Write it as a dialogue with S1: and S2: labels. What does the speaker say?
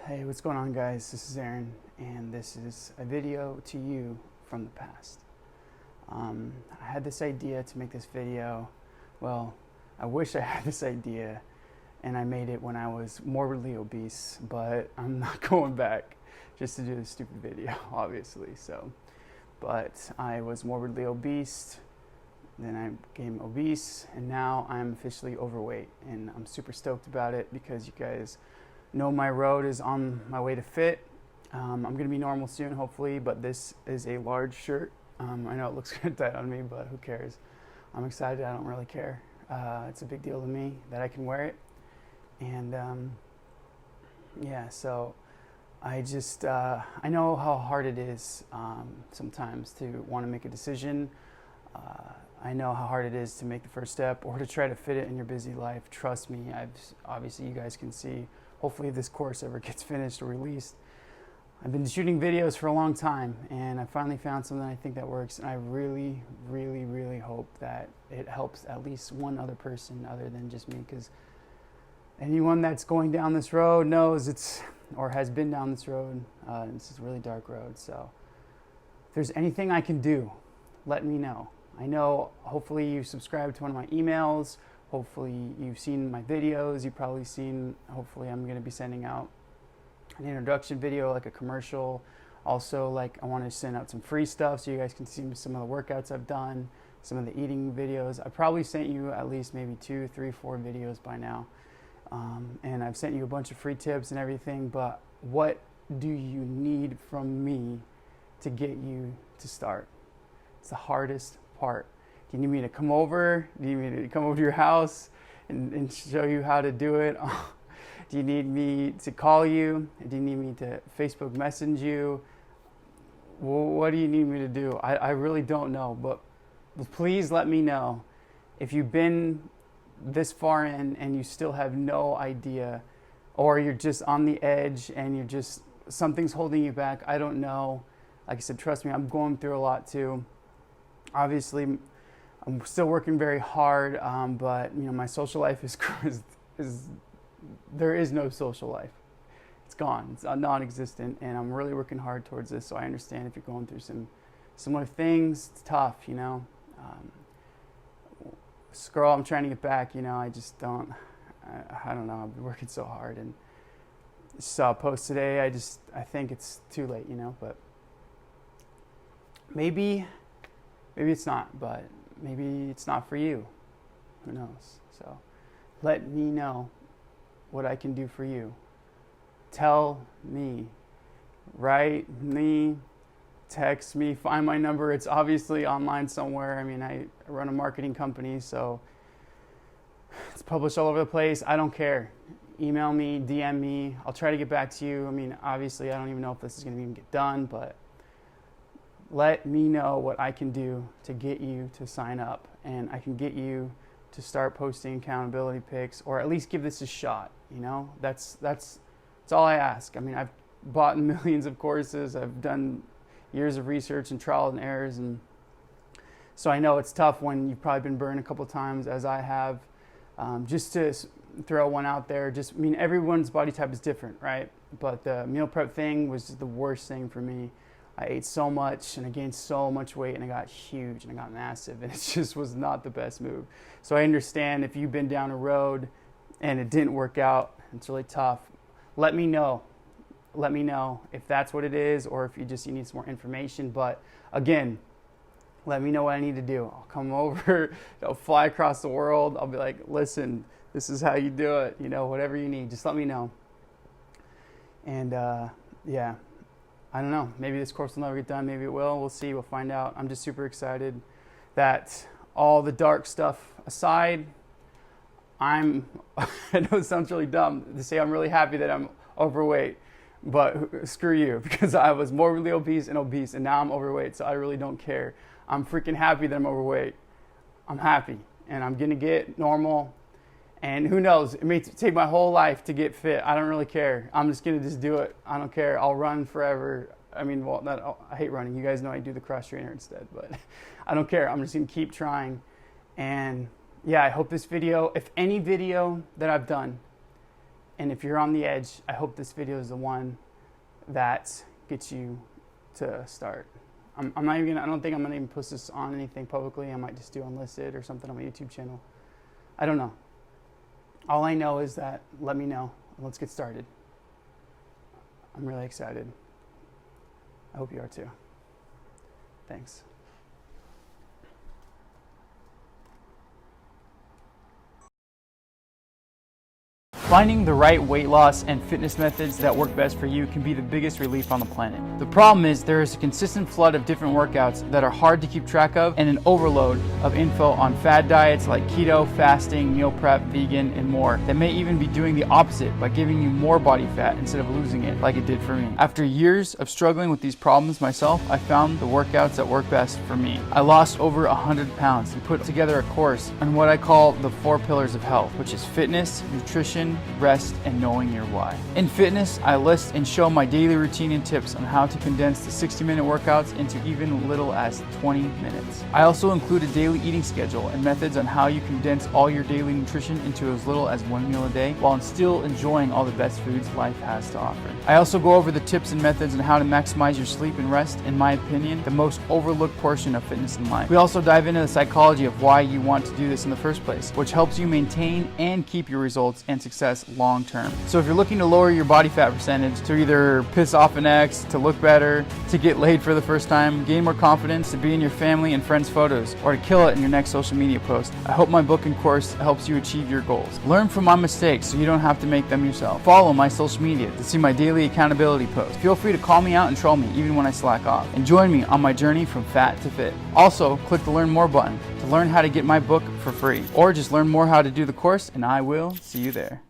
S1: Hey, what's going on, guys? This is Aaron, and this is a video to you from the past. I had this idea to make this video. Well, I wish I had this idea and I made it when I was morbidly obese, but I'm not going back just to do this stupid video, obviously. But I was morbidly obese, then I became obese, and now I'm officially overweight, and I'm super stoked about it because you guys know my road is on my way to fit. I'm going to be normal soon, hopefully, but this is a large shirt. I know it looks kind of tight on me, but who cares? I'm excited. I don't really care. It's a big deal to me that I can wear it. And yeah, so I just, I know how hard it is sometimes to want to make a decision. I know how hard it is to make the first step or to try to fit it in your busy life. Trust me, obviously you guys can see, hopefully if this course ever gets finished or released. I've been shooting videos for a long time, and I finally found something I think that works, and I really, really, really hope that it helps at least one other person other than just me, because anyone that's going down this road knows it's, or has been down this road, this is a really dark road. So if there's anything I can do, let me know. I know hopefully you subscribed to one of my emails, hopefully you've seen my videos, you've probably seen, hopefully I'm going to be sending out an introduction video, like a commercial. Also, like, I want to send out some free stuff so you guys can see some of the workouts I've done, some of the eating videos. I probably sent you at least maybe 2, 3, 4 videos by now. And I've sent you a bunch of free tips and everything, but what do you need from me to get you to start? It's the hardest part. Do you need me to come over? Do you need me to come over to your house and show you how to do it? Do you need me to call you? Do you need me to Facebook message you? Well, what do you need me to do? I really don't know, but please let me know. If you've been this far in and you still have no idea, or you're just on the edge and you're just, something's holding you back, I don't know. Like I said, trust me, I'm going through a lot too. Obviously, I'm still working very hard, but you know, my social life is there is no social life. It's gone. It's non-existent, and I'm really working hard towards this. So I understand if you're going through some similar things. It's tough, you know. Scroll, I'm trying to get back. You know, I just don't. I don't know. I've been working so hard, and saw a post today. I think it's too late, you know. But maybe it's not. But maybe it's not for you. Who knows? So let me know what I can do for you. Tell me, write me, text me, find my number. It's obviously online somewhere. I mean, I run a marketing company, so it's published all over the place. I don't care. Email me, DM me. I'll try to get back to you. I mean, obviously, I don't even know if this is going to even get done, but let me know what I can do to get you to sign up, and I can get you to start posting accountability pics, or at least give this a shot. You know, that's all I ask. I mean, I've bought millions of courses. I've done years of research and trial and errors, and so I know it's tough when you've probably been burned a couple of times, as I have. Just to throw one out there, I mean, everyone's body type is different, right? But the meal prep thing was the worst thing for me. I ate so much and I gained so much weight, and I got huge and I got massive, and it just was not the best move. So I understand if you've been down a road and it didn't work out, it's really tough. Let me know. Let me know if that's what it is, or if you need some more information. But again, let me know what I need to do. I'll come over, I'll fly across the world. I'll be like, listen, this is how you do it. You know, whatever you need, just let me know. And yeah. I don't know, maybe this course will never get done, maybe it will, we'll see, we'll find out. I'm just super excited that all the dark stuff aside, I know it sounds really dumb to say I'm really happy that I'm overweight, but screw you, because I was morbidly obese, and now I'm overweight, so I really don't care. I'm freaking happy that I'm overweight. I'm happy, and I'm gonna get normal. And who knows, it may take my whole life to get fit. I don't really care. I'm just going to do it. I don't care. I'll run forever. I mean, well, I hate running. You guys know I do the cross trainer instead, but I don't care. I'm just going to keep trying. And yeah, I hope this video, if any video that I've done And if you're on the edge, I hope this video is the one that gets you to start. I'm not even gonna, I don't think I'm gonna even post this on anything publicly. I might just do Unlisted or something on my YouTube channel. I don't know. All I know is that let me know and let's get started. I'm really excited. I hope you are too. Thanks. Finding the right weight loss and fitness methods that work best for you can be the biggest relief on the planet. The problem is there is a consistent flood of different workouts that are hard to keep track of and an overload of info on fad diets like keto, fasting, meal prep, vegan, and more that may even be doing the opposite by giving you more body fat instead of losing it like it did for me. After years of struggling with these problems myself, I found the workouts that work best for me. I lost over 100 pounds and put together a course on what I call the 4 pillars of health, which is fitness, nutrition, rest, and knowing your why. In fitness, I list and show my daily routine and tips on how to condense the 60-minute workouts into even little as 20 minutes. I also include a daily eating schedule and methods on how you condense all your daily nutrition into as little as 1 meal a day while still enjoying all the best foods life has to offer. I also go over the tips and methods on how to maximize your sleep and rest, in my opinion, the most overlooked portion of fitness in life. We also dive into the psychology of why you want to do this in the first place, which helps you maintain and keep your results and success long term. So if you're looking to lower your body fat percentage, to either piss off an ex, to look better, to get laid for the first time, gain more confidence, to be in your family and friends' photos, or to kill it in your next social media post, I hope my book and course helps you achieve your goals. Learn from my mistakes so you don't have to make them yourself. Follow my social media to see my daily accountability posts. Feel free to call me out and troll me even when I slack off. And join me on my journey from fat to fit. Also, click the Learn More button to learn how to get my book for free, or just learn more how to do the course, and I will see you there.